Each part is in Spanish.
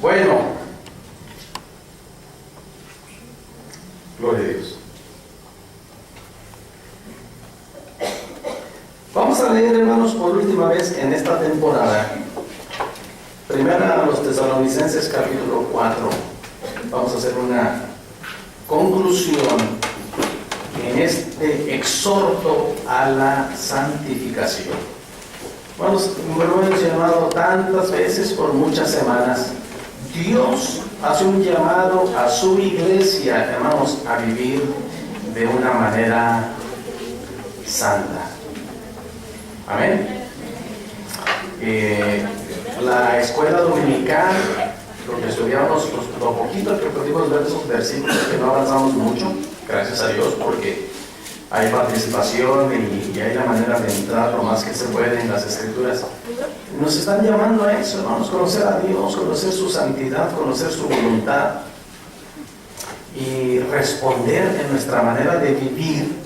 Bueno, gloria a Dios. Vamos a leer, hermanos, por última vez en esta temporada, primera a los Tesalonicenses capítulo 4. Vamos a hacer una conclusión en este exhorto a la santificación. Bueno, me lo he mencionado tantas veces por muchas semanas. Dios hace un llamado a su iglesia, hermanos, a vivir de una manera santa. Amén. La escuela dominical, lo que estudiamos, lo poquito que pudimos ver de esos versículos, que no avanzamos mucho, gracias a Dios, porque hay participación y hay la manera de entrar lo más que se puede en las Escrituras. Nos están llamando a eso, hermanos, conocer a Dios, conocer su santidad, conocer su voluntad y responder en nuestra manera de vivir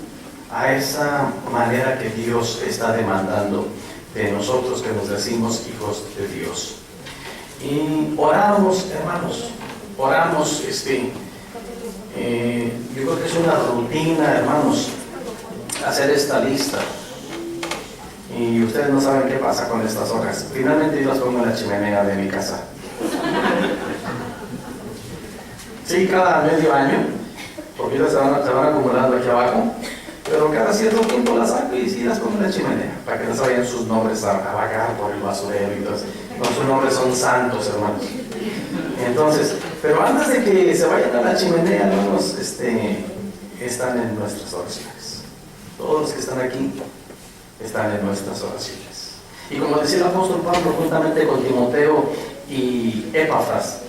a esa manera que Dios está demandando de nosotros que nos decimos hijos de Dios. Y oramos, hermanos, oramos, yo creo que es una rutina, hermanos, hacer esta lista. Y ustedes no saben qué pasa con estas hojas. Finalmente yo las pongo en la chimenea de mi casa. Sí, cada medio año, porque se van acumulando aquí abajo, pero cada cierto tiempo las saco y sí las pongo en la chimenea, para que no se vayan sus nombres a vagar por el basurero y todo eso. No, sus nombres son santos, hermanos. Entonces, pero antes de que se vayan a la chimenea, hermanos, están en nuestras oraciones. Todos los que están aquí están en nuestras oraciones. Y como decía el apóstol Pablo, juntamente con Timoteo y Epafras,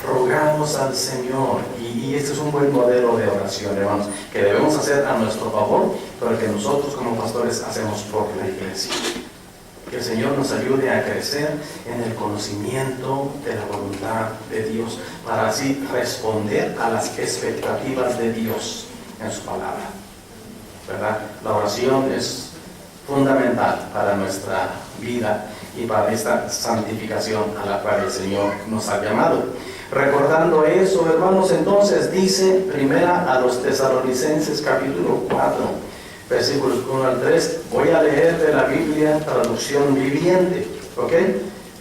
rogamos al Señor, y este es un buen modelo de oración, hermanos, que debemos hacer a nuestro favor, pero que nosotros como pastores hacemos por la iglesia. Que el Señor nos ayude a crecer en el conocimiento de la voluntad de Dios, para así responder a las expectativas de Dios en su palabra, ¿verdad? La oración es fundamental para nuestra vida y para esta santificación a la cual el Señor nos ha llamado. Recordando eso, hermanos, entonces dice primera a los Tesalonicenses capítulo 4, versículos 1 al 3. Voy a leer de la Biblia, traducción viviente, ¿ok?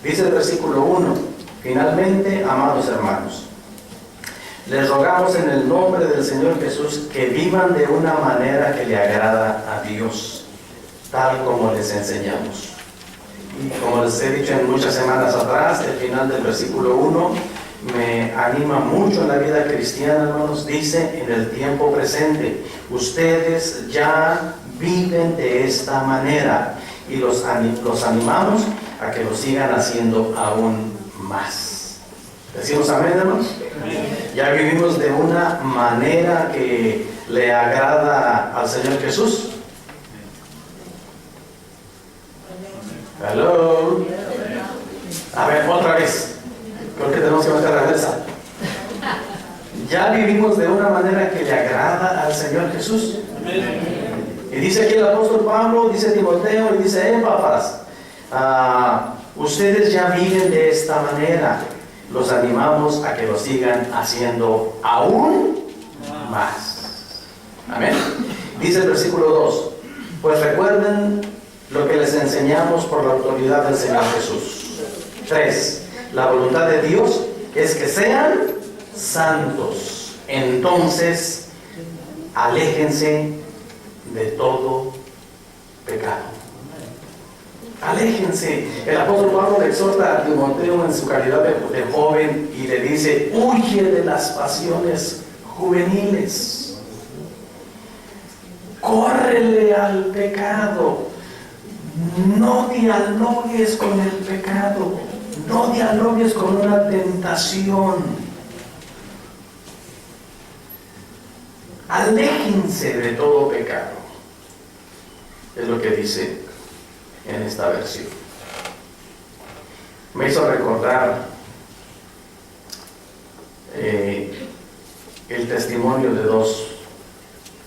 Dice el versículo 1: finalmente, amados hermanos, les rogamos en el nombre del Señor Jesús que vivan de una manera que le agrada a Dios, tal como les enseñamos. Y como les he dicho en muchas semanas atrás, el final del versículo 1 me anima mucho en la vida cristiana, hermanos. Dice: en el tiempo presente, ustedes ya viven de esta manera, y los animamos a que lo sigan haciendo aún más. ¿Decimos amén, hermanos? Ya vivimos de una manera que le agrada al Señor Jesús. Hello. A ver, otra vez. Creo que tenemos que meter la cabeza. Ya vivimos de una manera que le agrada al Señor Jesús. Y dice aquí el apóstol Pablo, dice Timoteo y dice Epafras, ustedes ya viven de esta manera. Los animamos a que lo sigan haciendo aún más. Amén. Dice el versículo 2: pues recuerden lo que les enseñamos por la autoridad del Señor Jesús. 3. La voluntad de Dios es que sean santos. Entonces, aléjense de todo pecado. Aléjense. El apóstol Pablo le exhorta a Timoteo en su calidad de joven y le dice: huye de las pasiones juveniles. Córrele al pecado. No dialogues con el pecado. No dialogues con una tentación. Aléjense de todo pecado. Es lo que dice en esta versión. Me hizo recordar el testimonio de dos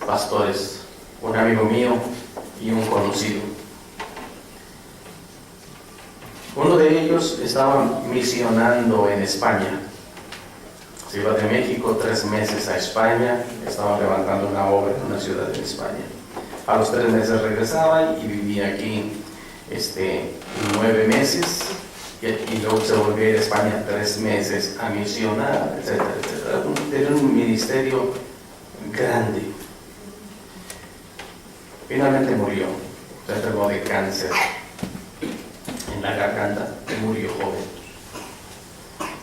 pastores, un amigo mío y un conocido. Uno de ellos estaba misionando en España. Se iba de México 3 meses a España, estaban levantando una obra en una ciudad en España. A los 3 meses regresaba y vivía aquí 9 meses y luego se volvió a ir a España 3 meses a misionar, etcétera, etcétera. Era un ministerio grande. Finalmente murió, se enfermó de cáncer en la garganta y murió joven.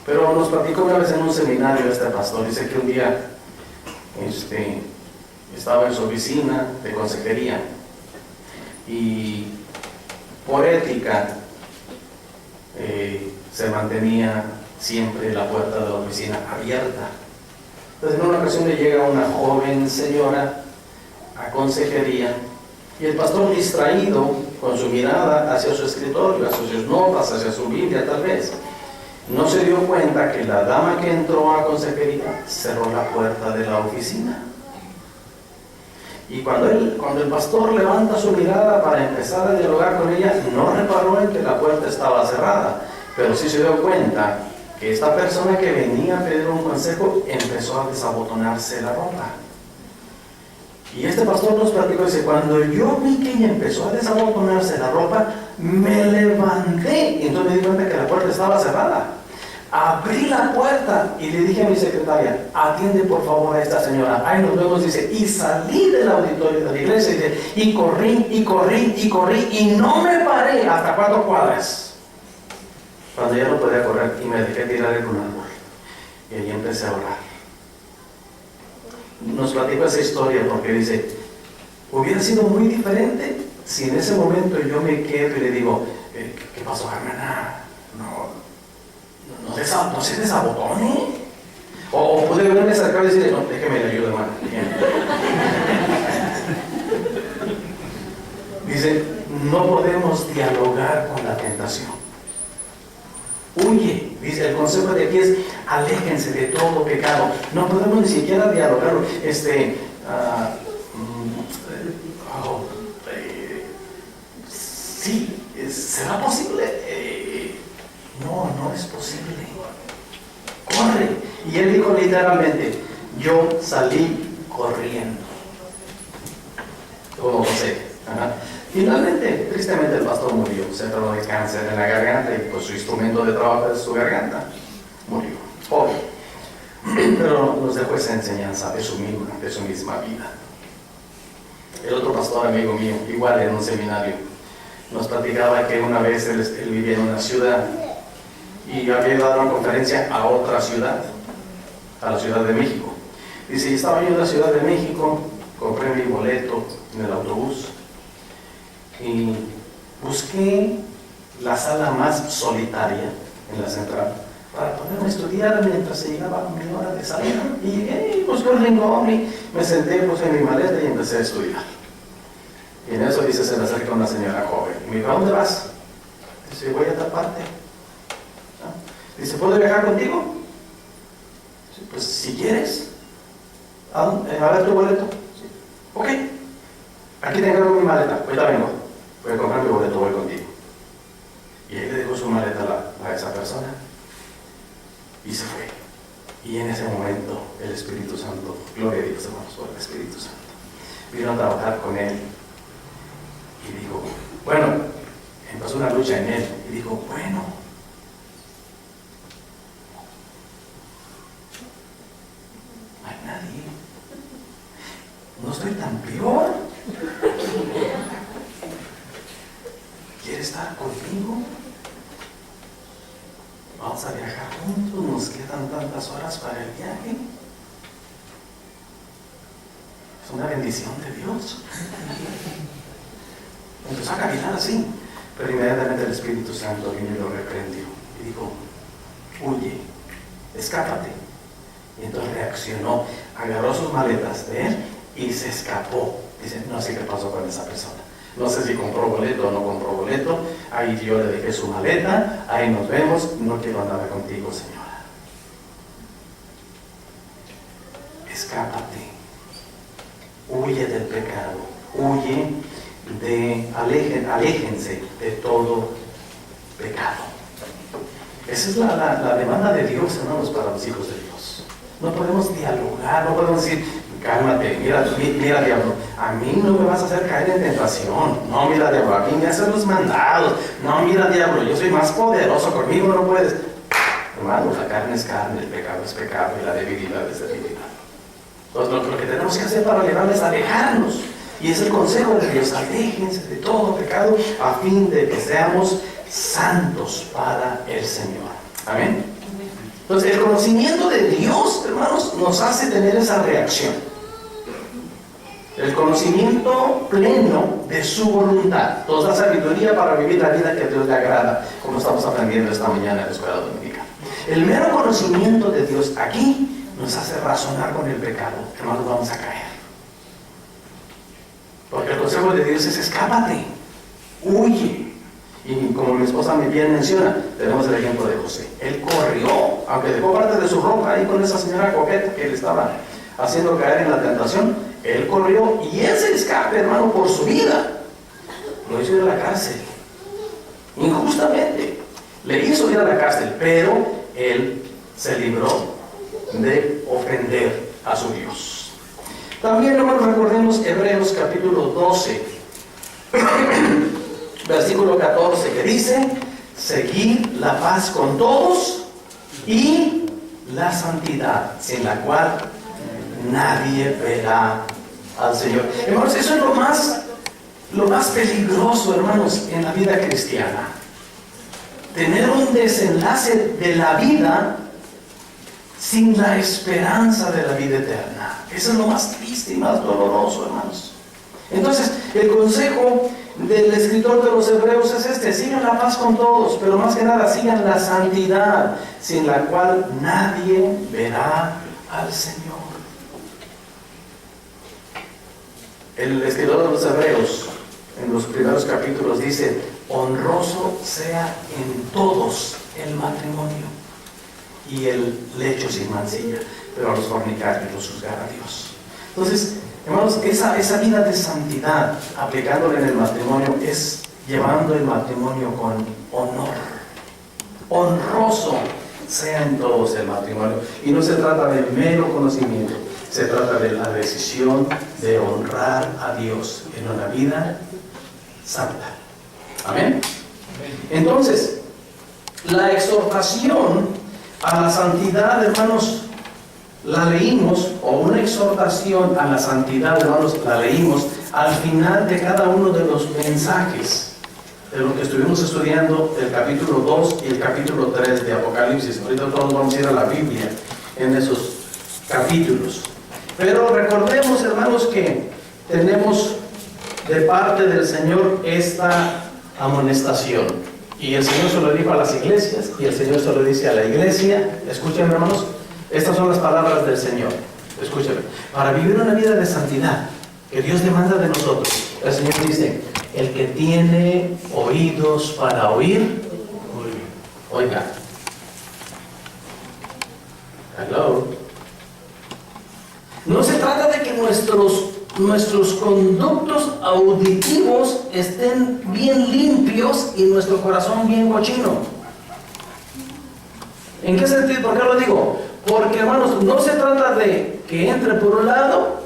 Pero nos platicó una vez en un seminario este pastor, dice que un día estaba en su oficina de consejería y por ética se mantenía siempre la puerta de la oficina abierta. Entonces en una ocasión le llega una joven señora a consejería y el pastor, distraído con su mirada hacia su escritorio, hacia sus notas, hacia su Biblia tal vez, no se dio cuenta que la dama que entró a consejería cerró la puerta de la oficina. Y cuando el pastor levanta su mirada para empezar a dialogar con ella, no reparó en que la puerta estaba cerrada, pero sí se dio cuenta que esta persona que venía a pedir un consejo empezó a desabotonarse la ropa. Y este pastor nos platicó, dice, cuando yo vi que ella empezó a desabotonarse la ropa, me levanté, y entonces me di cuenta que la puerta estaba cerrada. Abrí la puerta y le dije a mi secretaria, atiende por favor a esta señora. Ahí nos vemos, dice, y salí del auditorio de la iglesia, dice, y corrí, y no me paré hasta 4 cuadras. Cuando ya no podía correr, y me dejé tirar en un árbol. Y ahí empecé a orar. Nos platicó esa historia porque dice, hubiera sido muy diferente si en ese momento yo me quedo y le digo, ¿qué pasó, hermana? No se desabotone. O pude verme acercar y decirle, no, déjeme le ayudo, hermano. Dice, no podemos dialogar con la tentación. Huye. Dice, el consejo de aquí es, aléjense de todo pecado. No podemos ni siquiera dialogarlo. Sí, ¿será posible? No es posible. Corre. Y él dijo literalmente, yo salí corriendo. Como José. Finalmente, tristemente, el pastor murió. Se enfermó de cáncer en la garganta y pues su instrumento de trabajo es su garganta. Murió. Joven. Pero nos dejó esa enseñanza de su misma vida. El otro pastor amigo mío, igual en un seminario, nos platicaba que una vez él vivía en una ciudad y había dado una conferencia a otra ciudad, a la Ciudad de México. Dice, estaba yo en la Ciudad de México, compré mi boleto en el autobús y busqué la sala más solitaria en la central para ponerme a estudiar mientras se llegaba mi hora de salida. Y llegué, busqué un rincón y me senté, puse mi maleta y empecé a estudiar. Y en eso dice, se me acerca una señora joven y me dijo, ¿a dónde vas? Dice, voy a tal parte. Dice, ¿puedo viajar contigo? Dice, pues si quieres. A ver tu boleto. Sí. Ok, aquí tengo mi maleta, ahorita vengo. Voy a comprar mi boleto, voy contigo. Y él le dejó su maleta a esa persona y se fue. Y en ese momento el Espíritu Santo, gloria a Dios, hermanos, por el Espíritu Santo, vino a trabajar con él y dijo, bueno, empezó una lucha en él y dijo, bueno, no hay nadie, no estoy tan peor. ¿Quiere estar conmigo? Vamos a viajar juntos, nos quedan tantas horas para el viaje. Es una bendición de Dios. Empezó a caminar así, pero inmediatamente el Espíritu Santo vino y lo reprendió y dijo, huye, escápate. Y entonces reaccionó, agarró sus maletas de él y se escapó. Dice, no sé qué pasó con esa persona. No sé si compró boleto o no compró boleto. Ahí yo le dejé su maleta, ahí nos vemos, no quiero andar contigo, señora. Escápate. Huye del pecado. Huye aléjense de todo pecado. Esa es la demanda de Dios, hermanos, para los hijos de Dios. No podemos dialogar, no podemos decir, cálmate, mira diablo, a mí no me vas a hacer caer en tentación. No, mira diablo, a mí me hacen los mandados. No, mira diablo, yo soy más poderoso, conmigo no puedes. Hermanos, la carne es carne, el pecado es pecado y la debilidad es debilidad. Entonces lo que tenemos que hacer para librarles es alejarnos. Y es el consejo de Dios: aléjense de todo pecado a fin de que seamos santos para el Señor. Amén. Entonces el conocimiento de Dios, hermanos, nos hace tener esa reacción. El conocimiento pleno de su voluntad nos da sabiduría para vivir la vida que a Dios le agrada, como estamos aprendiendo esta mañana en la escuela dominical. El mero conocimiento de Dios aquí nos hace razonar con el pecado. Hermanos, vamos a caer. Porque el consejo de Dios es: escápate, huye. Y como mi esposa muy bien menciona, tenemos el ejemplo de José. Él corrió, aunque dejó parte de su ropa ahí con esa señora coqueta que le estaba haciendo caer en la tentación. Él corrió y ese escape, hermano, por su vida, lo hizo ir a la cárcel. Injustamente. Le hizo ir a la cárcel, pero él se libró de ofender a su Dios. También, hermanos, recordemos Hebreos capítulo 12, versículo 14, que dice: seguid la paz con todos y la santidad, sin la cual nadie verá al Señor. Hermanos, eso es lo más peligroso, hermanos, en la vida cristiana. Tener un desenlace de la vida sin la esperanza de la vida eterna. Eso es lo más triste y más doloroso, hermanos. Entonces, el consejo del escritor de los Hebreos es este: sigan la paz con todos, pero más que nada sigan la santidad, sin la cual nadie verá al Señor. El escritor de los Hebreos, en los primeros capítulos, dice: honroso sea en todos el matrimonio y el lecho sin mancilla, pero a los fornicarios los juzgará Dios. Entonces, hermanos, esa vida de santidad, aplicándola en el matrimonio, es llevando el matrimonio con honor. Honroso sea en todos el matrimonio. Y no se trata de mero conocimiento, se trata de la decisión de honrar a Dios en una vida santa. Amén. Entonces, la exhortación a la santidad, hermanos, la leímos, o una exhortación a la santidad, hermanos, la leímos al final de cada uno de los mensajes de lo que estuvimos estudiando, el capítulo 2 y el capítulo 3 de Apocalipsis. Ahorita todos vamos a ir a la Biblia en esos capítulos. Pero recordemos, hermanos, que tenemos de parte del Señor esta amonestación. Y el Señor se lo dijo a las iglesias, y el Señor se lo dice a la iglesia. Escuchen, hermanos, estas son las palabras del Señor. Escúchame. Para vivir una vida de santidad que Dios demanda de nosotros, el Señor dice: el que tiene oídos para oír, oiga. Hello. No se trata de que nuestros conductos auditivos estén bien limpios y nuestro corazón bien cochino. ¿En qué sentido? ¿Por qué lo digo? Porque, hermanos, no se trata de que entre por un lado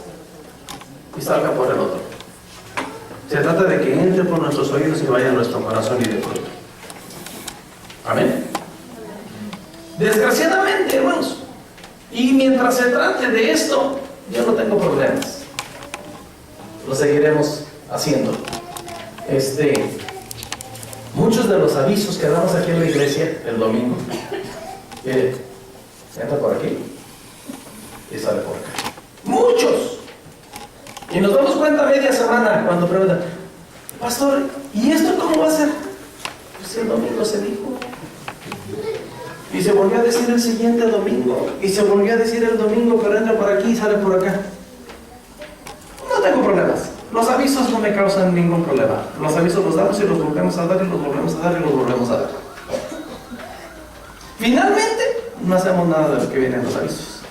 y salga por el otro. Se trata de que entre por nuestros oídos y vaya a nuestro corazón y de fruto. Amén. Desgraciadamente, hermanos, y mientras se trate de esto, yo no tengo problemas. Lo seguiremos haciendo. Muchos de los avisos que damos aquí en la iglesia el domingo, entra por aquí y sale por acá. Muchos. Y nos damos cuenta media semana cuando preguntan: pastor, ¿y esto cómo va a ser? Pues el domingo se dijo. Y se volvió a decir el siguiente domingo. Y se volvió a decir el domingo, pero entra por aquí y sale por acá. No tengo problemas. Los avisos no me causan ningún problema. Los avisos los damos y los volvemos a dar y los volvemos a dar y los volvemos a dar. Finalmente, no hacemos nada de lo que viene en los avisos.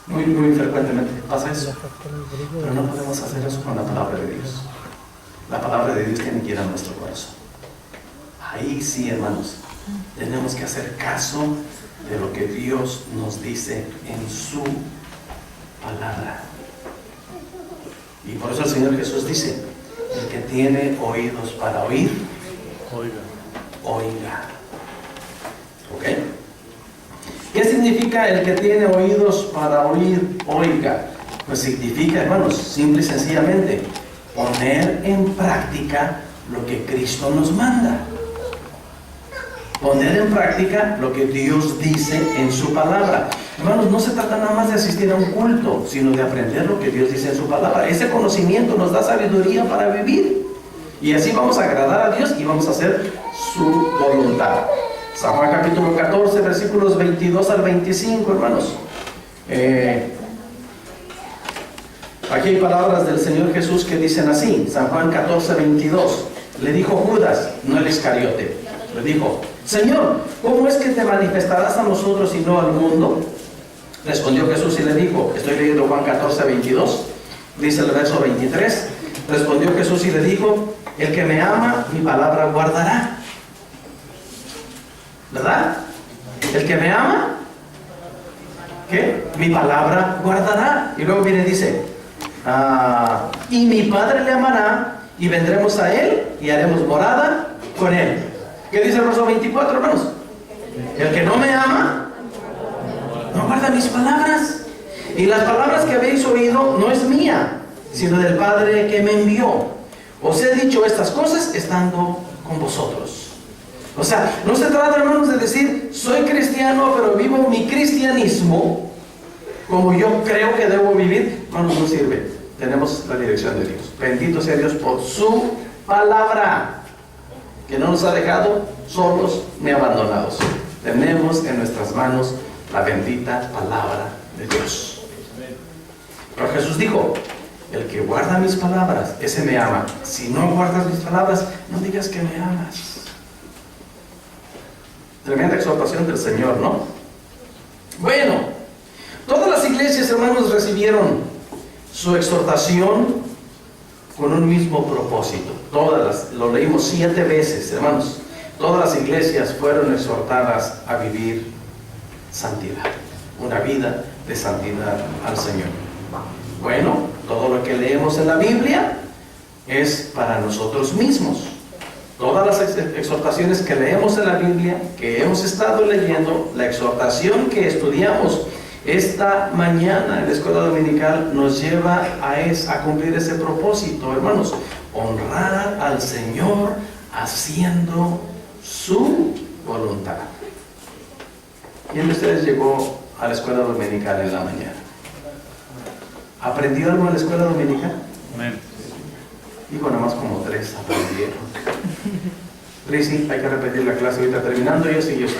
Muy frecuentemente pasa eso. Pero no podemos hacer eso con la palabra de Dios. la palabra de Dios tiene que ir a nuestro corazón. Ahí sí, hermanos, tenemos que hacer caso de lo que Dios nos dice en su palabra. Y por eso el Señor Jesús dice: el que tiene oídos para oír, oiga. ¿Ok? ¿Qué significa el que tiene oídos para oír, oiga? Pues significa, hermanos, simple y sencillamente, poner en práctica lo que Cristo nos manda. Poner en práctica lo que Dios dice en su palabra. Hermanos, no se trata nada más de asistir a un culto, sino de aprender lo que Dios dice en su palabra. Ese conocimiento nos da sabiduría para vivir. Y así vamos a agradar a Dios y vamos a hacer su voluntad. San Juan capítulo 14, versículos 22 al 25, hermanos. Aquí hay palabras del Señor Jesús que dicen así. San Juan 14, 22. Le dijo Judas, no el Iscariote, le dijo: Señor, ¿cómo es que te manifestarás a nosotros y no al mundo? Respondió Jesús y le dijo, estoy leyendo Juan 14, 22, dice el verso 23. Respondió Jesús y le dijo: el que me ama, mi palabra guardará. ¿Verdad? El que me ama, ¿qué? Mi palabra guardará. Y luego viene y dice: y mi Padre le amará, y vendremos a él y haremos morada con él. ¿Qué dice el verso 24, hermanos? El que no me ama no guarda mis palabras, y las palabras que habéis oído no es mía, sino del Padre que me envió. Os he dicho estas cosas estando con vosotros. O sea, no se trata, hermanos, de decir soy cristiano, pero vivo mi cristianismo como yo creo que debo vivir. Hermanos, no sirve. Tenemos la dirección de Dios. Bendito sea Dios por su palabra, que no nos ha dejado solos ni abandonados. Tenemos en nuestras manos la bendita palabra de Dios. Pero Jesús dijo: el que guarda mis palabras, ese me ama. Si no guardas mis palabras, no digas que me amas. Tremenda exhortación del Señor, ¿no? Bueno, todas las iglesias, hermanos, recibieron su exhortación con un mismo propósito. Todas lo leímos 7 veces, hermanos. Todas las iglesias fueron exhortadas a vivir santidad, una vida de santidad al Señor. Bueno, todo lo que leemos en la Biblia es para nosotros mismos. Todas las exhortaciones que leemos en la Biblia, que hemos estado leyendo, la exhortación que estudiamos esta mañana en la escuela dominical, nos lleva a cumplir ese propósito, hermanos: honrar al Señor haciendo su voluntad. ¿Quién de ustedes llegó a la escuela dominical en la mañana? ¿Aprendió algo en la escuela dominical? Amén. Digo, nada más como 3 aprendieron. Risi, hay que repetir la clase ahorita terminando. Yo sí, yo sé.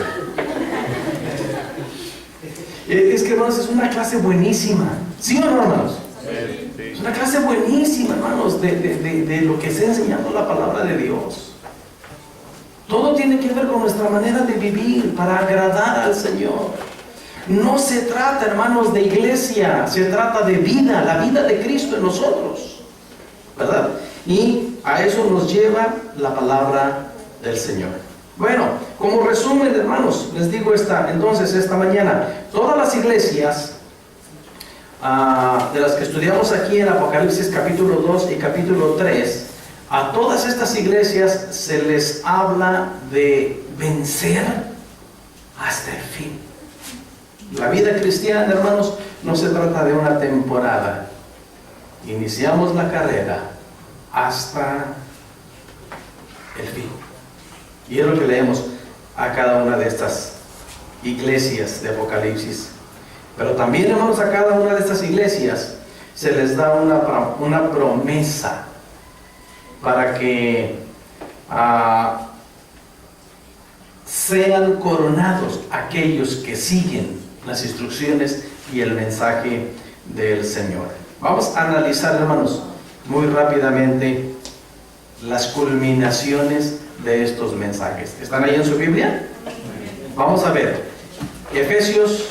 Es que, hermanos, es una clase buenísima. ¿Sí o no, hermanos? Sí. Es una clase buenísima, hermanos, de lo que está enseñando la palabra de Dios. Todo tiene que ver con nuestra manera de vivir para agradar al Señor. No se trata, hermanos, de iglesia, se trata de vida, la vida de Cristo en nosotros, ¿verdad? Y a eso nos lleva la palabra del Señor. Bueno, como resumen, hermanos, les digo esta mañana, todas las iglesias de las que estudiamos aquí en Apocalipsis capítulo 2 y capítulo 3, a todas estas iglesias se les habla de vencer hasta el fin. La vida cristiana, hermanos, no se trata de una temporada. Iniciamos la carrera hasta el fin. Y es lo que leemos a cada una de estas iglesias de Apocalipsis. Pero también, hermanos, a cada una de estas iglesias se les da una promesa para que sean coronados aquellos que siguen las instrucciones y el mensaje del Señor. Vamos a analizar, hermanos, muy rápidamente las culminaciones de estos mensajes. ¿Están ahí en su Biblia? Vamos a ver Efesios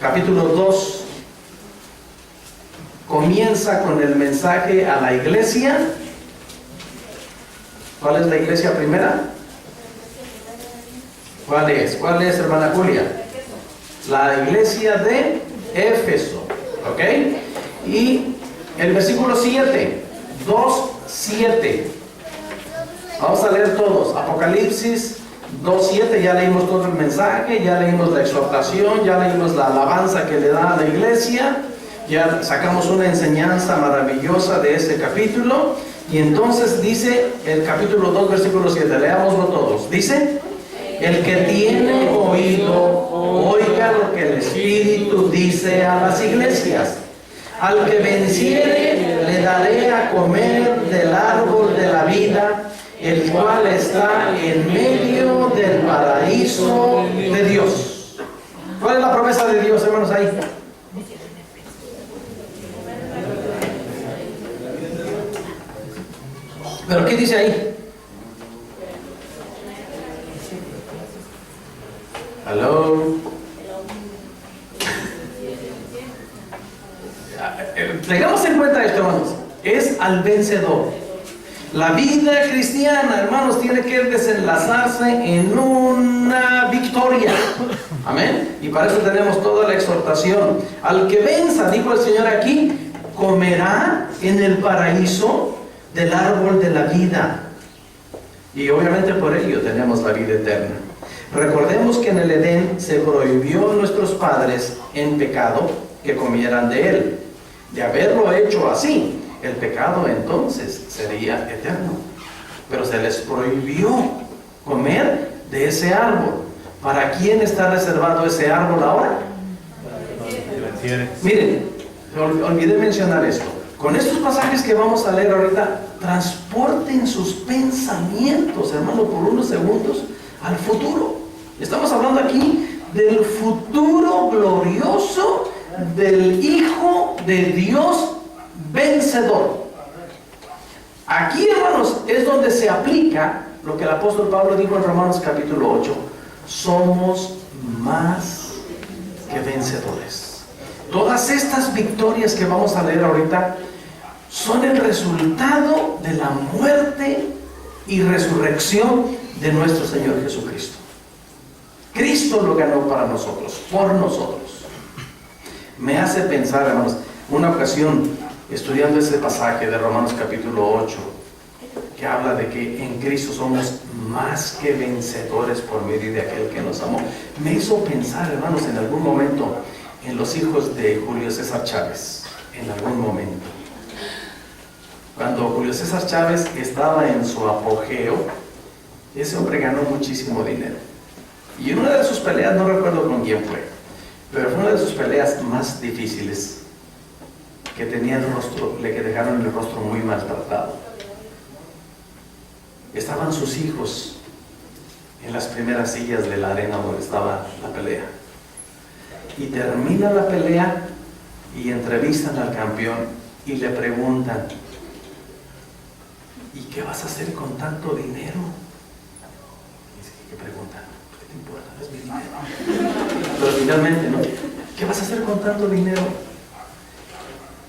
capítulo 2. Comienza con el mensaje a la iglesia ¿Cuál es la iglesia primera? ¿Cuál es? ¿Cuál es, hermana Julia? La iglesia de Éfeso. ¿Ok? Y el versículo 7. 2:7. Vamos a leer todos. Apocalipsis 2:7. Ya leímos todo el mensaje, ya leímos la exhortación, ya leímos la alabanza que le da a la iglesia, ya sacamos una enseñanza maravillosa de este capítulo. Y entonces dice el capítulo 2, versículo 7. Leámoslo todos. Dice: el que tiene oído, oiga lo que el Espíritu dice a las iglesias. Al que venciere, le daré a comer del árbol de la vida, el cual está en medio del paraíso de Dios. ¿Cuál es la promesa de Dios, hermanos, ahí? ¿Pero qué dice ahí? Hello. Tengamos en cuenta esto, hermanos. Es al vencedor. La vida cristiana, hermanos, tiene que desenlazarse en una victoria. Amén. Y para eso tenemos toda la exhortación. Al que venza, dijo el Señor aquí, comerá en el paraíso del árbol de la vida. Y obviamente por ello tenemos la vida eterna. Recordemos que en el Edén se prohibió a nuestros padres en pecado que comieran de él. De haberlo hecho así, el pecado entonces sería eterno. Pero se les prohibió comer de ese árbol. ¿Para quién está reservado ese árbol ahora? Miren, olvidé mencionar esto. Con estos pasajes que vamos a leer ahorita, transporten sus pensamientos, hermano, por unos segundos al futuro. Estamos hablando aquí del futuro glorioso del Hijo de Dios vencedor. Aquí, hermanos, es donde se aplica lo que el apóstol Pablo dijo en Romanos capítulo 8. Somos más que vencedores. Todas estas victorias que vamos a leer ahorita son el resultado de la muerte y resurrección de nuestro Señor Jesucristo. Cristo lo ganó para nosotros, por nosotros. Me hace pensar, hermanos, una ocasión estudiando ese pasaje de Romanos capítulo 8, que habla de que en Cristo somos más que vencedores por medio de aquel que nos amó. Me hizo pensar, hermanos, en algún momento en los hijos de Julio César Chávez, en algún momento. Cuando Julio César Chávez estaba en su apogeo, ese hombre ganó muchísimo dinero. Y en una de sus peleas, no recuerdo con quién fue, pero fue una de sus peleas más difíciles, que tenía el rostro, le dejaron el rostro muy maltratado. Estaban sus hijos en las primeras sillas de la arena donde estaba la pelea. Y termina la pelea y entrevistan al campeón y le preguntan: ¿y qué vas a hacer con tanto dinero? Dice, ¿qué pregunta? ¿Qué te importa? No es mi dinero. Pero finalmente, ¿no? ¿Qué vas a hacer con tanto dinero?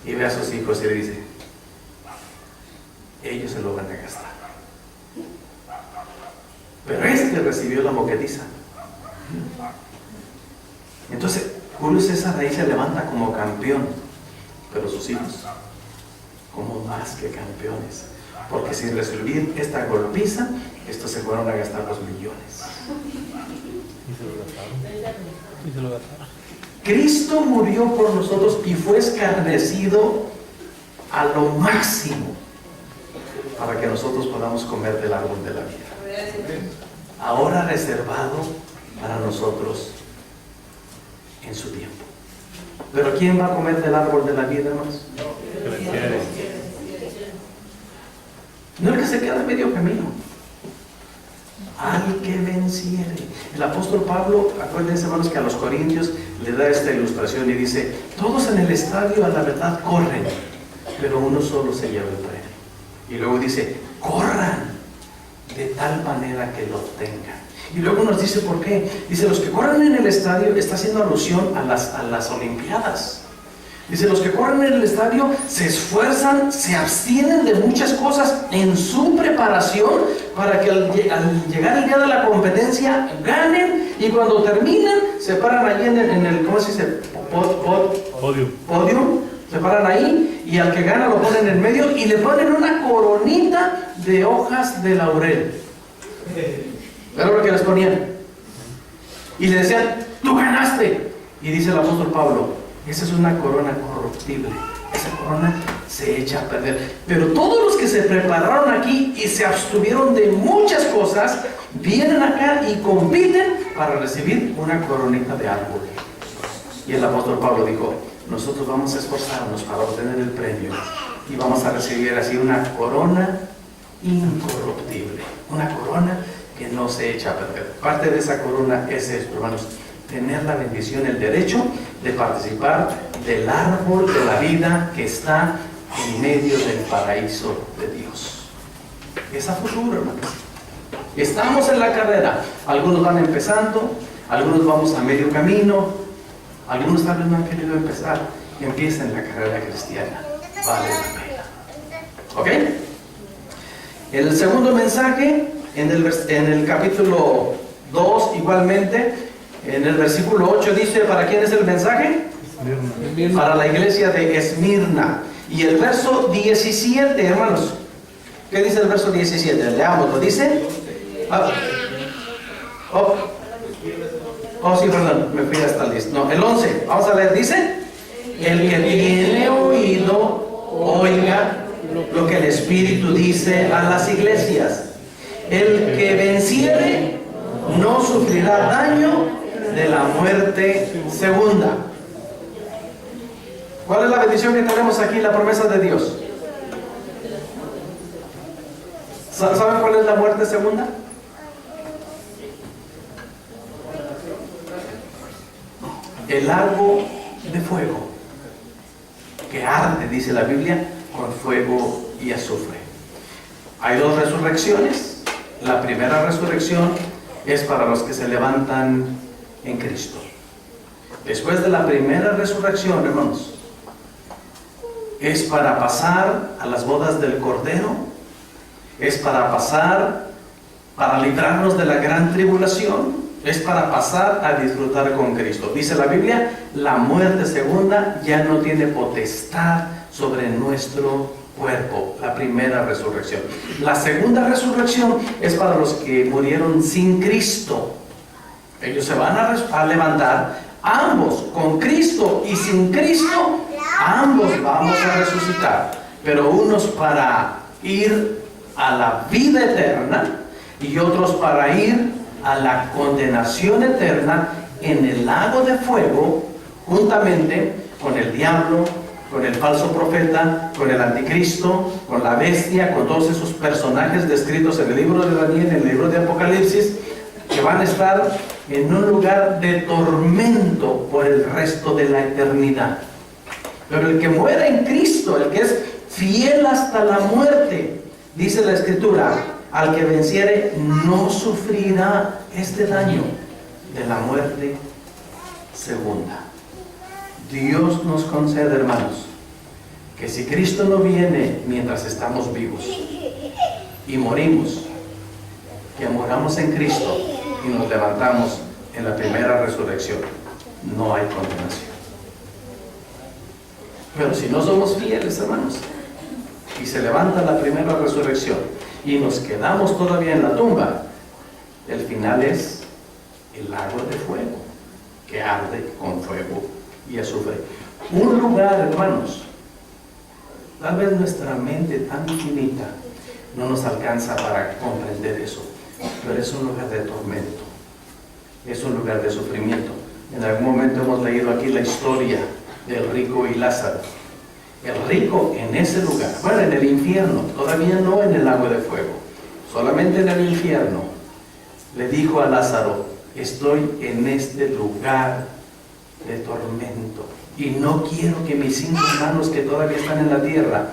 Y ve a sus hijos y le dice: ellos se lo van a gastar. Pero este recibió la moquetiza. Entonces, Julio César ahí se levanta como campeón, pero sus hijos como más que campeones. Porque sin recibir esta golpiza, estos se fueron a gastar los millones. Y se lo gastaron. Cristo murió por nosotros y fue escarnecido a lo máximo para que nosotros podamos comer del árbol de la vida. Ahora reservado para nosotros en su tiempo. Pero ¿quién va a comer del árbol de la vida, hermanos? No el que se queda en medio camino. Al que venciere. El apóstol Pablo, acuérdense, hermanos, que a los corintios le da esta ilustración y dice: todos en el estadio a la verdad corren, pero uno solo se lleva el premio. Y luego dice: corran de tal manera que lo obtengan. Y luego nos dice por qué. Dice: los que corren en el estadio, está haciendo alusión a las olimpiadas. Dice, los que corren en el estadio se esfuerzan, se abstienen de muchas cosas en su preparación para que al llegar el día de la competencia ganen, y cuando terminan se paran allí en el ¿cómo se dice? Podium. Se paran ahí y al que gana lo ponen en medio y le ponen una coronita de hojas de laurel. Era lo que les ponían. Y le decían, tú ganaste. Y dice el apóstol Pablo, esa es una corona corruptible. Esa corona se echa a perder. Pero todos los que se prepararon aquí y se abstuvieron de muchas cosas, vienen acá y compiten para recibir una coronita de árbol. Y el apóstol Pablo dijo, nosotros vamos a esforzarnos para obtener el premio y vamos a recibir así una corona incorruptible, una corona que no se echa a perder. Parte de esa corona es esto, hermanos, tener la bendición, el derecho de participar del árbol de la vida que está en medio del paraíso de Dios. Es a futuro, hermanos. Estamos en la carrera, algunos van empezando, algunos vamos a medio camino, algunos tal vez no han querido empezar. Empiecen la carrera cristiana, vale la pena. ¿Ok? El segundo mensaje, en el capítulo 2, igualmente, en el versículo 8 dice, ¿para quién es el mensaje? Esmirna. Para la iglesia de Esmirna. Y el verso 17, hermanos, ¿qué dice el verso 17? Leámoslo, dice... sí, perdón, me fui hasta el 10. No, el 11, vamos a leer, dice, el que tiene oído, oiga lo que el Espíritu dice a las iglesias. El que venciere no sufrirá daño de la muerte segunda. ¿Cuál es la bendición que tenemos aquí, la promesa de Dios? ¿Saben cuál es la muerte segunda? El lago de fuego que arde, dice la Biblia, con fuego y azufre. Hay dos resurrecciones. La primera resurrección es para los que se levantan en Cristo. Después de la primera resurrección, hermanos, es para pasar a las bodas del Cordero, es para pasar, para librarnos de la gran tribulación, es para pasar a disfrutar con Cristo. Dice la Biblia, la muerte segunda ya no tiene potestad sobre nuestro cuerpo. La primera resurrección. La segunda resurrección es para los que murieron sin Cristo. Ellos se van a levantar, ambos, con Cristo y sin Cristo, ambos vamos a resucitar. Pero unos para ir a la vida eterna y otros para ir a la condenación eterna en el lago de fuego, juntamente con el diablo, con el falso profeta, con el anticristo, con la bestia, con todos esos personajes descritos en el libro de Daniel, en el libro de Apocalipsis, que van a estar en un lugar de tormento por el resto de la eternidad. Pero el que muera en Cristo, el que es fiel hasta la muerte, dice la Escritura, al que venciere no sufrirá este daño de la muerte segunda. Dios nos concede, hermanos, que si Cristo no viene mientras estamos vivos y morimos, que moramos en Cristo y nos levantamos en la primera resurrección, no hay condenación. Pero si no somos fieles, hermanos, y se levanta la primera resurrección y nos quedamos todavía en la tumba, el final es el lago de fuego que arde con fuego y azufre. Un lugar, hermanos, tal vez nuestra mente tan finita no nos alcanza para comprender eso, pero es un lugar de tormento, es un lugar de sufrimiento. En algún momento hemos leído aquí la historia del rico y Lázaro. El rico en ese lugar, bueno, en el infierno, todavía no en el lago de fuego, solamente en el infierno, le dijo a Lázaro: estoy en este lugar de tormento y no quiero que mis 5 hermanos que todavía están en la tierra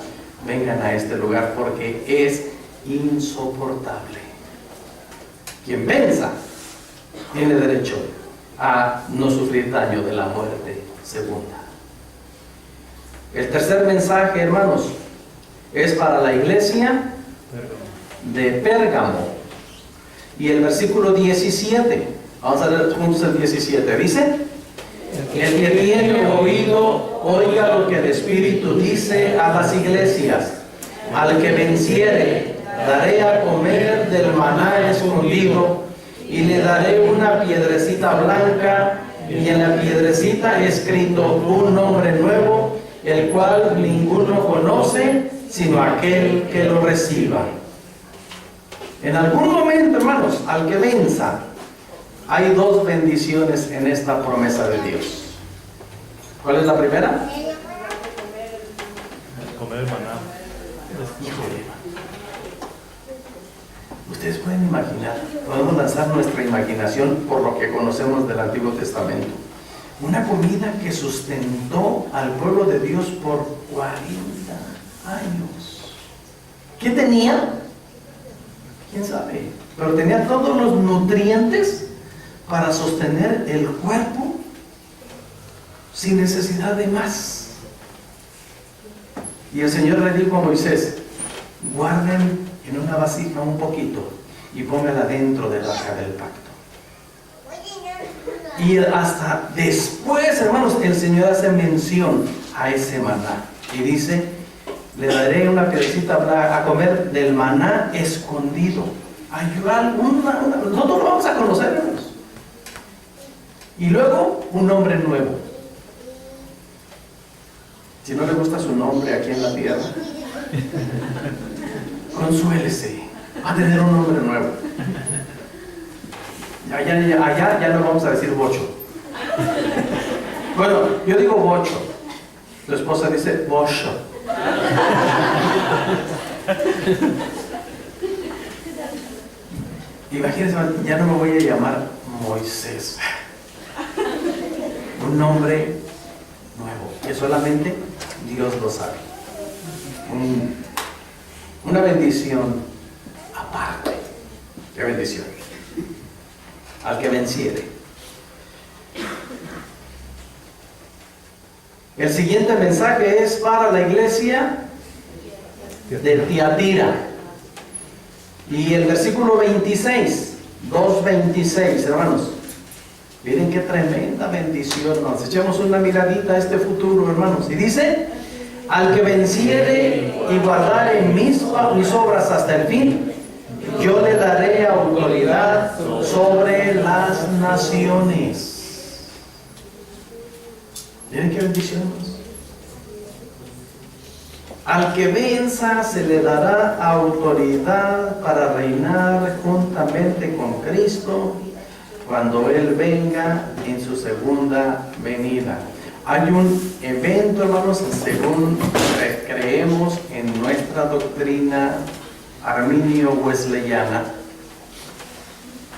vengan a este lugar porque es insoportable. Quien venza tiene derecho a no sufrir daño de la muerte segunda. El tercer mensaje, hermanos, es para la iglesia de Pérgamo. Y el versículo 17, vamos a leer juntos el 17, dice: el que tiene oído, oiga lo que el Espíritu dice a las iglesias. Al que venciere, daré a comer del maná escondido, y le daré una piedrecita blanca, y en la piedrecita escrito un nombre nuevo, el cual ninguno conoce, sino aquel que lo reciba. En algún momento, hermanos, al que venza, hay dos bendiciones en esta promesa de Dios. ¿Cuál es la primera? Comer el maná. Híjole. Ustedes pueden imaginar, podemos lanzar nuestra imaginación por lo que conocemos del Antiguo Testamento. Una comida que sustentó al pueblo de Dios por 40 años. ¿Qué tenía? ¿Quién sabe? Pero tenía todos los nutrientes para sostener el cuerpo sin necesidad de más. Y el Señor le dijo a Moisés: guarden en una vasija un poquito y póngala dentro del arca del pacto. Y hasta después, hermanos, el Señor hace mención a ese maná y dice: le daré una piedrecita a comer del maná escondido. Nosotros lo vamos a conocer, hermanos. Y luego un nombre nuevo. Si no le gusta su nombre aquí en la tierra, consuélese, va a tener un nombre nuevo. Allá ya no vamos a decir bocho. Bueno, yo digo bocho. Tu esposa dice bocho. Imagínense, ya no me voy a llamar Moisés. Un nombre nuevo, que solamente Dios lo sabe. Una bendición aparte. ¿Qué bendición? Al que venciere. El siguiente mensaje es para la iglesia de Tiatira. Y el versículo 26, 2:26, hermanos. Miren qué tremenda bendición. Nos echemos una miradita a este futuro, hermanos. Y dice: al que venciere y guardare mis obras hasta el fin, yo le daré autoridad sobre las naciones. Miren qué bendición. Al que venza se le dará autoridad para reinar juntamente con Cristo cuando Él venga en su segunda venida. Hay un evento, hermanos, según creemos en nuestra doctrina arminio-wesleyana,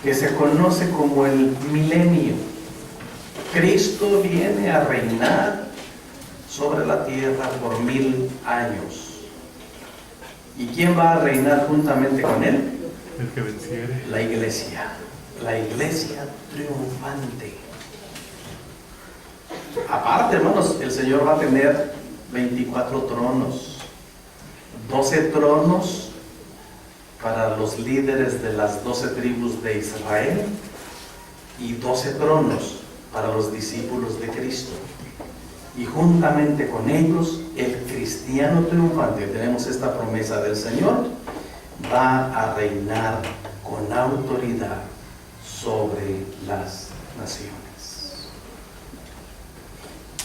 que se conoce como el milenio. Cristo viene a reinar sobre la tierra por 1000 años. ¿Y quién va a reinar juntamente con Él? El que venciere. La iglesia triunfante. Aparte, hermanos, el Señor va a tener 24 tronos, 12 tronos para los líderes de las 12 tribus de Israel y 12 tronos para los discípulos de Cristo. Y juntamente con ellos, el cristiano triunfante, tenemos esta promesa del Señor, va a reinar con autoridad sobre las naciones.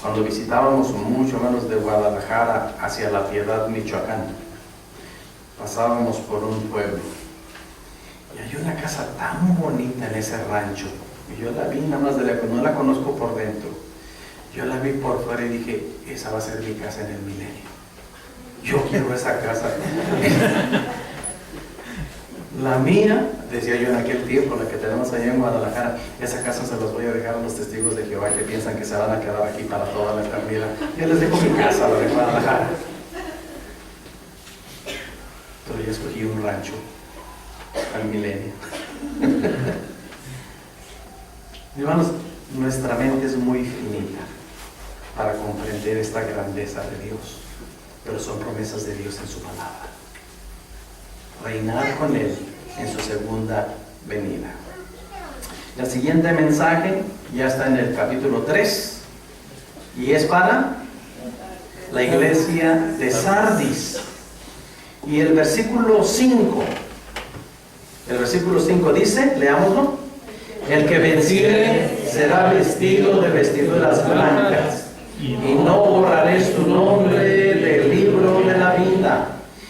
Cuando visitábamos mucho, hermanos, de Guadalajara hacia La Piedad, Michoacán, pasábamos por un pueblo y hay una casa tan bonita en ese rancho, y yo la vi nada más no la conozco por dentro, yo la vi por fuera y dije: esa va a ser mi casa en el milenio, yo quiero esa casa. La mía, decía yo en aquel tiempo, la que tenemos allá en Guadalajara, esa casa se los voy a dejar a los testigos de Jehová que piensan que se van a quedar aquí para toda la eternidad. Yo les dejo mi casa, la de Guadalajara. Pero yo escogí un rancho al milenio. Hermanos, nuestra mente es muy finita para comprender esta grandeza de Dios, pero son promesas de Dios en su palabra. Reinar con Él en su segunda venida. El siguiente mensaje ya está en el capítulo 3 y es para la iglesia de Sardis. Y el versículo 5 dice, leámoslo: el que venciere será vestido de vestiduras blancas, y no borraré su nombre del libro de la vida,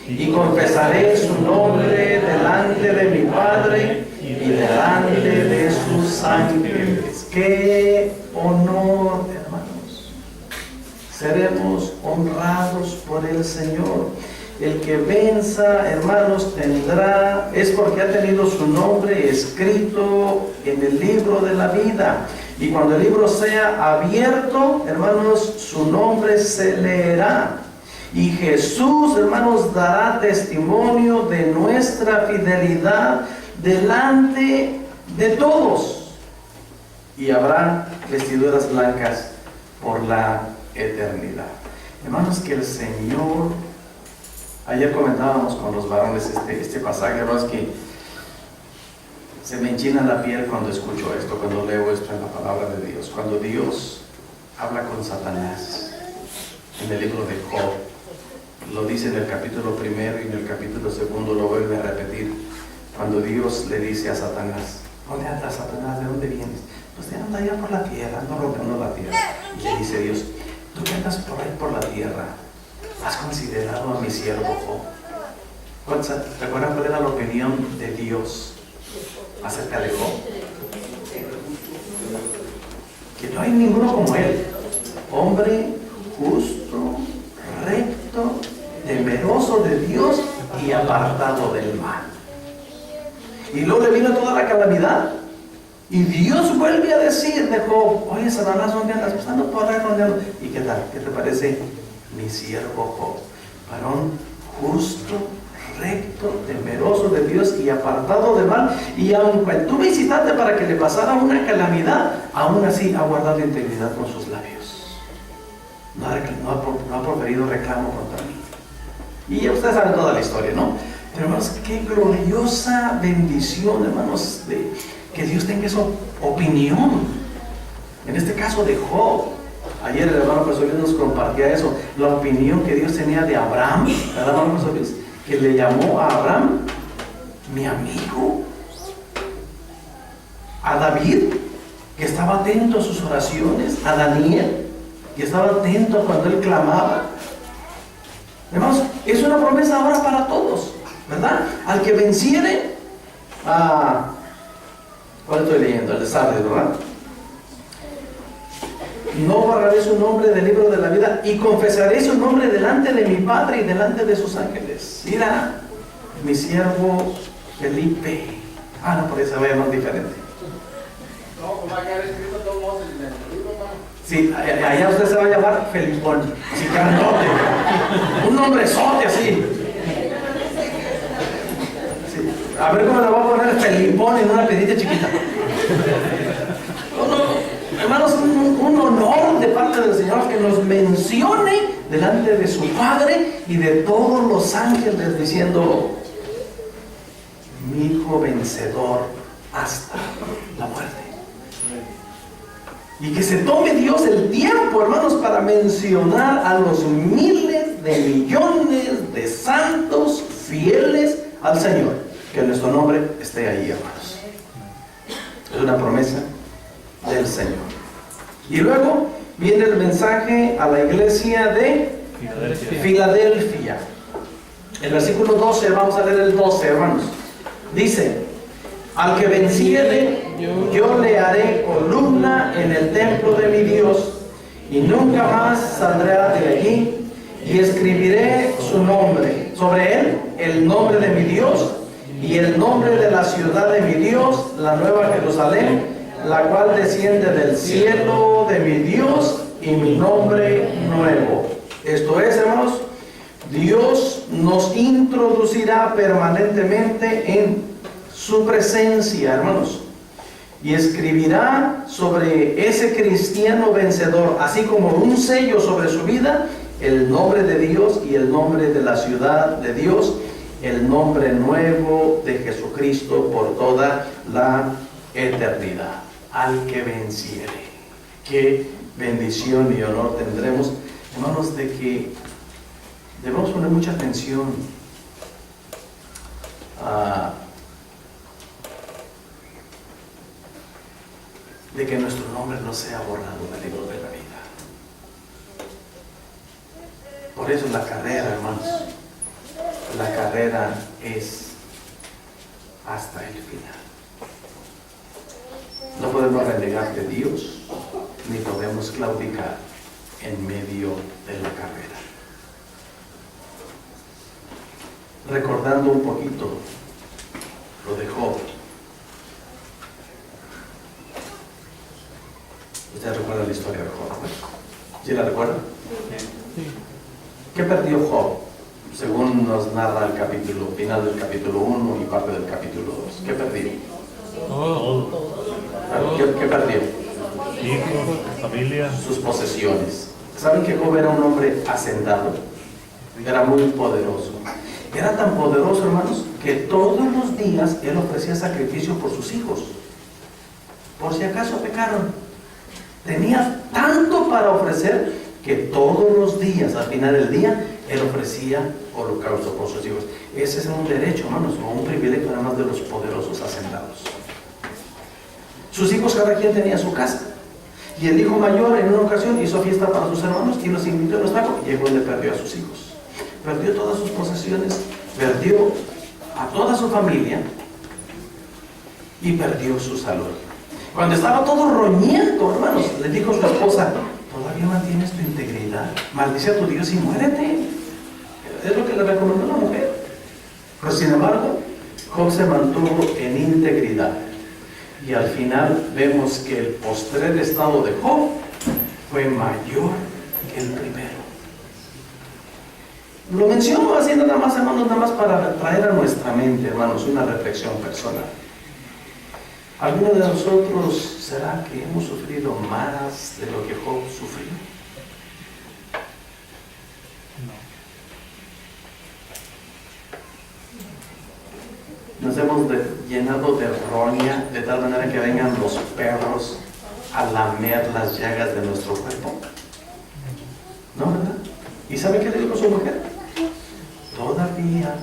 y confesaré su nombre delante de mi Padre y delante de sus ángeles. ¡Qué honor, hermanos! Seremos honrados por el Señor. El que venza, hermanos, es porque ha tenido su nombre escrito en el libro de la vida. Y cuando el libro sea abierto, hermanos, su nombre se leerá. Y Jesús, hermanos, dará testimonio de nuestra fidelidad delante de todos. Y habrá vestiduras blancas por la eternidad. Hermanos, que el Señor... Ayer comentábamos con los varones este pasaje, hermanos, que se me enchina la piel cuando escucho esto, cuando leo esto en la palabra de Dios. Cuando Dios habla con Satanás en el libro de Job, lo dice en el capítulo 1 y en el capítulo 2 lo vuelve a repetir. Cuando Dios le dice a Satanás: ¿dónde andas, Satanás? ¿De dónde vienes? Pues de anda allá por la tierra, ando rodeando la tierra. Y le dice Dios: tú que andas por ahí por la tierra, ¿has considerado a mi siervo Job? ¿Recuerdan cuál era la opinión de Dios acerca de Job? Que no hay ninguno como él, hombre justo, recto, temeroso de Dios y apartado del mal. Y luego le vino toda la calamidad, y Dios vuelve a decir de Job: oye, Satanás, ¿dónde andas? Pues ando por ahí rodeando. ¿Y qué tal? ¿Qué te parece mi siervo Job? Varón justo, recto, temeroso de Dios y apartado del mal. Y aunque tú me incitaste para que le pasara una calamidad, aún así ha guardado integridad con sus labios. No ha proferido reclamo contra mí. Y ya ustedes saben toda la historia, ¿no? Pero hermanos, qué gloriosa bendición, hermanos, que Dios tenga esa opinión. En este caso de Job. Ayer el hermano José Luis nos compartía eso, la opinión que Dios tenía de Abraham, ¿verdad, hermano José Luis? Que le llamó a Abraham mi amigo. A David, que estaba atento a sus oraciones. A Daniel, que estaba atento cuando él clamaba. Hermanos, es una promesa ahora para todos, ¿verdad? Al que venciere, ¿cuál estoy leyendo? El de Sardis, ¿verdad? No borraré su nombre del libro de la vida, y confesaré su nombre delante de mi Padre y delante de sus ángeles. Mira, mi siervo Felipe. No, por eso vaya más diferente. No, como va a quedar escrito de todos modos en el libro, hermano. Sí, allá usted se va a llamar Felipón. Sí, grandote. Un nombrezote así. Sí. A ver cómo le voy a poner Felipón en una pedita chiquita. Hermanos, un honor de parte del Señor que nos mencione delante de su Padre y de todos los ángeles, diciendo: mi hijo vencedor hasta la muerte. Y que se tome Dios el tiempo, hermanos, para mencionar a los miles de millones de santos fieles al Señor. Que nuestro nombre esté ahí, hermanos. Es una promesa del Señor. Y luego viene el mensaje a la iglesia de Filadelfia. El versículo 12, vamos a leer el 12, hermanos. Dice: al que venciere, yo le haré columna en el templo de mi Dios, y nunca más saldrá de allí, y escribiré su nombre, sobre él el nombre de mi Dios, y el nombre de la ciudad de mi Dios, la nueva Jerusalén, la cual desciende del cielo de mi Dios, y mi nombre nuevo. Esto es, hermanos, Dios nos introducirá permanentemente en su presencia, hermanos. y escribirá sobre ese cristiano vencedor, así como un sello sobre su vida, el nombre de Dios y el nombre de la ciudad de Dios, el nombre nuevo de Jesucristo por toda la eternidad. Al que venciere. Qué bendición y honor tendremos, hermanos, de que debemos poner mucha atención de que nuestro nombre no sea borrado del libro de la vida. Por eso la carrera, hermanos, la carrera es hasta el final. No podemos renegar de Dios, ni podemos claudicar en medio de la carrera. Recordando un poquito lo de Job. ¿Usted recuerda la historia de Job? ¿Sí la recuerda? ¿Qué perdió Job? Según nos narra el capítulo, final del capítulo 1 y parte del capítulo 2. ¿Qué perdió? ¿Qué perdió? Hijos, familia. Sus posesiones. ¿Saben que Job era un hombre hacendado? Era muy poderoso. Era tan poderoso, hermanos, que todos los días él ofrecía sacrificio por sus hijos. Por si acaso pecaron. Tenía tanto para ofrecer que todos los días, al final del día, él ofrecía holocausto por sus hijos. Ese es un derecho, hermanos, o un privilegio además de los poderosos hacendados. Sus hijos, cada quien tenía su casa. Y el hijo mayor en una ocasión hizo fiesta para sus hermanos y los invitó a los tacos y llegó y le perdió a sus hijos. Perdió todas sus posesiones, perdió a toda su familia y perdió su salud. Cuando estaba todo roñendo, hermanos, le dijo a su esposa: ¿todavía mantienes tu integridad? Maldice a tu Dios y muérete. Es lo que le recomendó la mujer. Pero sin embargo, Job se mantuvo en integridad. Y al final vemos que el postrer estado de Job fue mayor que el primero. Lo menciono así nada más, hermanos, nada más para traer a nuestra mente, hermanos, una reflexión personal. ¿Alguno de nosotros será que hemos sufrido más de lo que Job sufrió? Nos hemos llenado de roña de tal manera que vengan los perros a lamer las llagas de nuestro cuerpo. ¿No, verdad? ¿Y sabe qué le dijo su mujer? ¿Todavía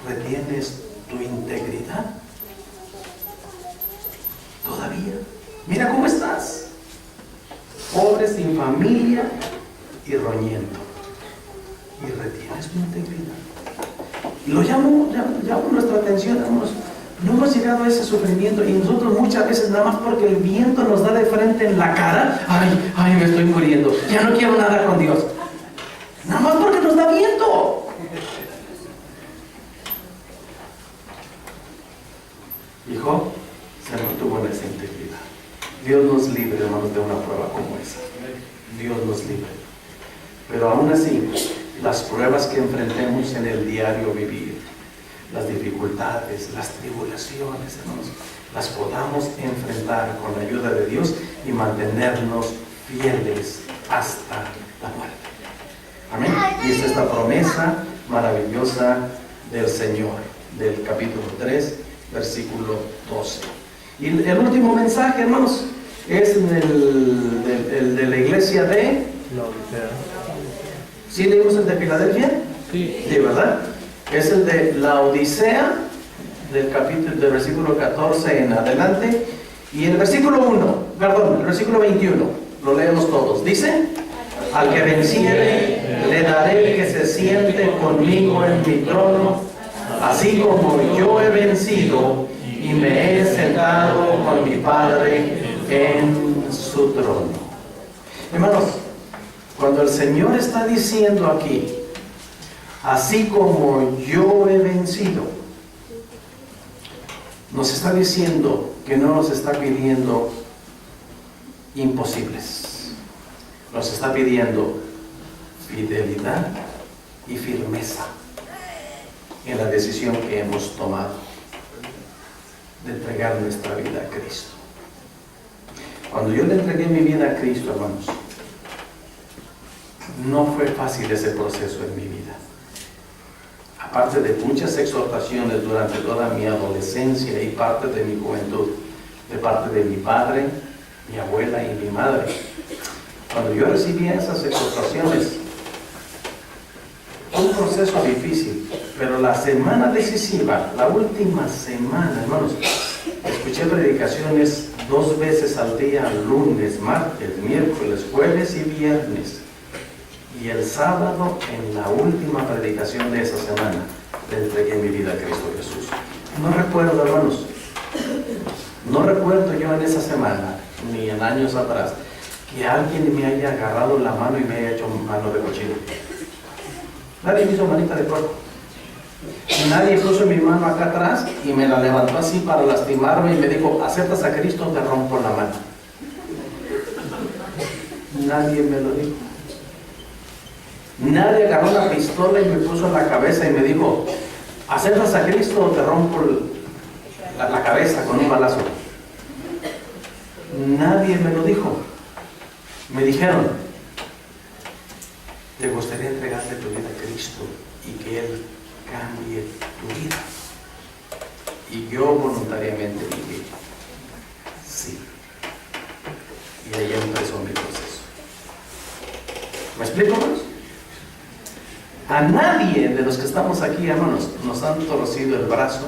retienes tu integridad? ¿Todavía? Mira cómo estás. Pobre, sin familia y roñendo. Y retienes tu integridad. Y lo llamo nuestra atención, hermanos. No hemos llegado a ese sufrimiento y nosotros muchas veces, nada más porque el viento nos da de frente en la cara, ay, me estoy muriendo, ya no quiero nada con Dios. Nada más porque nos da viento. Y Job se mantuvo en esa integridad. Dios nos libre, hermanos, de una prueba como esa. Dios nos libre. Pero aún así, las pruebas que enfrentemos en el diario vivir, las dificultades, las tribulaciones, hermanos, las podamos enfrentar con la ayuda de Dios y mantenernos fieles hasta la muerte. Amén. Y esta es la promesa maravillosa del Señor, del capítulo 3, versículo 12. Y el último mensaje, hermanos, es el de la iglesia de Laodicea. ¿Sí leímos el de Filadelfia? Sí. Sí, ¿verdad? Es el de Laodicea, del versículo 14 en adelante. Y el versículo 21, lo leemos todos. Dice: al que venciere, le daré que se siente conmigo en mi trono, así como yo he vencido y me he sentado con mi Padre en su trono. Hermanos, cuando el Señor está diciendo aquí, así como yo he vencido, nos está diciendo que no nos está pidiendo imposibles. Nos está pidiendo fidelidad y firmeza en la decisión que hemos tomado de entregar nuestra vida a Cristo. Cuando yo le entregué mi vida a Cristo, hermanos, no fue fácil ese proceso en mi vida. Aparte de muchas exhortaciones durante toda mi adolescencia y parte de mi juventud, de parte de mi padre, mi abuela y mi madre, cuando yo recibía esas exhortaciones, fue un proceso difícil, pero la semana decisiva, la última semana, hermanos, escuché predicaciones 2 veces al día, lunes, martes, miércoles, jueves y viernes. Y el sábado, en la última predicación de esa semana, le entregué mi vida a Cristo Jesús. No recuerdo, hermanos, no recuerdo yo en esa semana, ni en años atrás, que alguien me haya agarrado la mano y me haya hecho mano de cochino. Nadie me hizo manita de puerco. Nadie puso mi mano acá atrás y me la levantó así para lastimarme y me dijo, ¿aceptas a Cristo o te rompo la mano? Nadie me lo dijo. Nadie agarró la pistola y me puso en la cabeza y me dijo, ¿aceptas a Cristo o te rompo la cabeza con un balazo? Nadie me lo dijo. Me dijeron, ¿te gustaría entregarle tu vida a Cristo y que Él cambie tu vida? Y yo voluntariamente dije, sí. Y ahí empezó mi proceso. ¿Me explico más? A nadie de los que estamos aquí, hermanos, nos han torcido el brazo,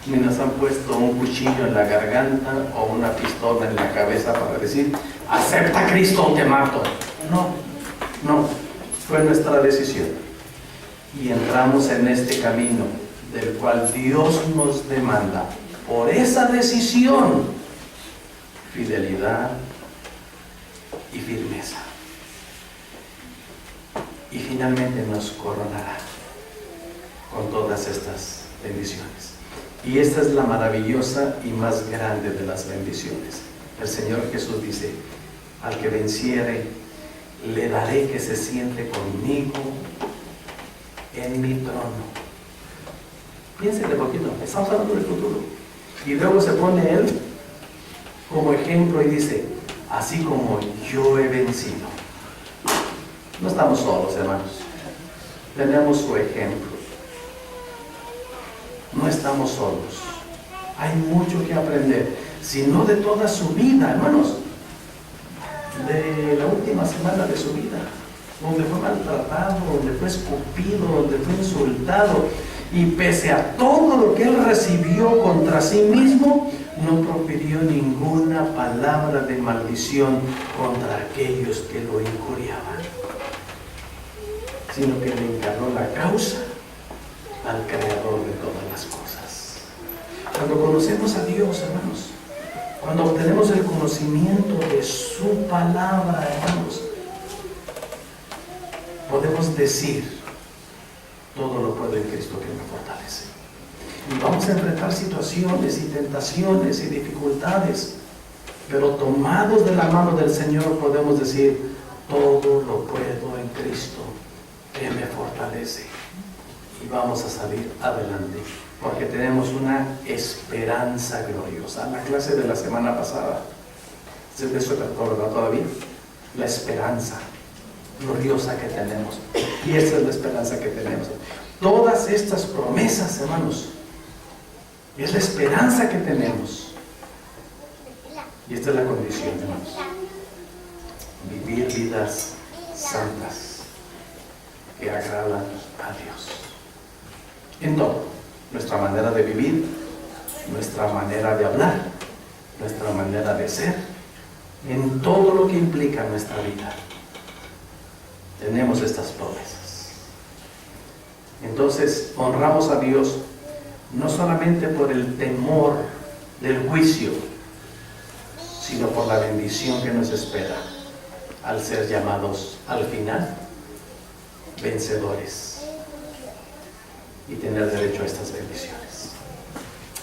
ni nos han puesto un cuchillo en la garganta o una pistola en la cabeza para decir, acepta a Cristo o te mato. No, fue nuestra decisión. Y entramos en este camino del cual Dios nos demanda, por esa decisión, fidelidad y firmeza. Y finalmente nos coronará con todas estas bendiciones. Y esta es la maravillosa y más grande de las bendiciones. El Señor Jesús dice, al que venciere, le daré que se siente conmigo en mi trono. Piénsenle poquito, estamos hablando del futuro. Y luego se pone Él como ejemplo y dice, así como yo he vencido. No estamos solos, hermanos. Tenemos su ejemplo. No estamos solos. Hay mucho que aprender. Si no de toda su vida, hermanos. De la última semana de su vida. Donde fue maltratado, donde fue escupido, donde fue insultado. Y pese a todo lo que él recibió contra sí mismo, no profirió ninguna palabra de maldición contra aquellos que lo injuriaban, sino que le encargó la causa al Creador de todas las cosas. Cuando conocemos a Dios, hermanos, cuando obtenemos el conocimiento de su palabra, hermanos, podemos decir, todo lo puedo en Cristo que me fortalece. Y vamos a enfrentar situaciones y tentaciones y dificultades, pero tomados de la mano del Señor podemos decir, todo lo puedo en Cristo que me fortalece. Y vamos a salir adelante, porque tenemos una esperanza gloriosa. La clase de la semana pasada, ¿de eso te acuerdas todavía? La esperanza gloriosa que tenemos. Y esa es la esperanza que tenemos. Todas estas promesas, hermanos, es la esperanza que tenemos. Y esta es la condición, hermanos. Vivir vidas santas que agradan a Dios. En todo, nuestra manera de vivir, nuestra manera de hablar, nuestra manera de ser, en todo lo que implica nuestra vida. Tenemos estas promesas. Entonces, honramos a Dios no solamente por el temor del juicio, sino por la bendición que nos espera al ser llamados al final vencedores y tener derecho a estas bendiciones.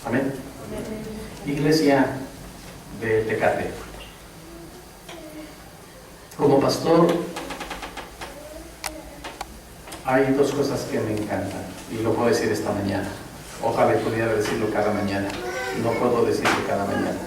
Amén. Iglesia de Tecate, como pastor, hay 2 cosas que me encantan y lo puedo decir esta mañana. Ojalá pudiera decirlo cada mañana. No puedo decirlo cada mañana.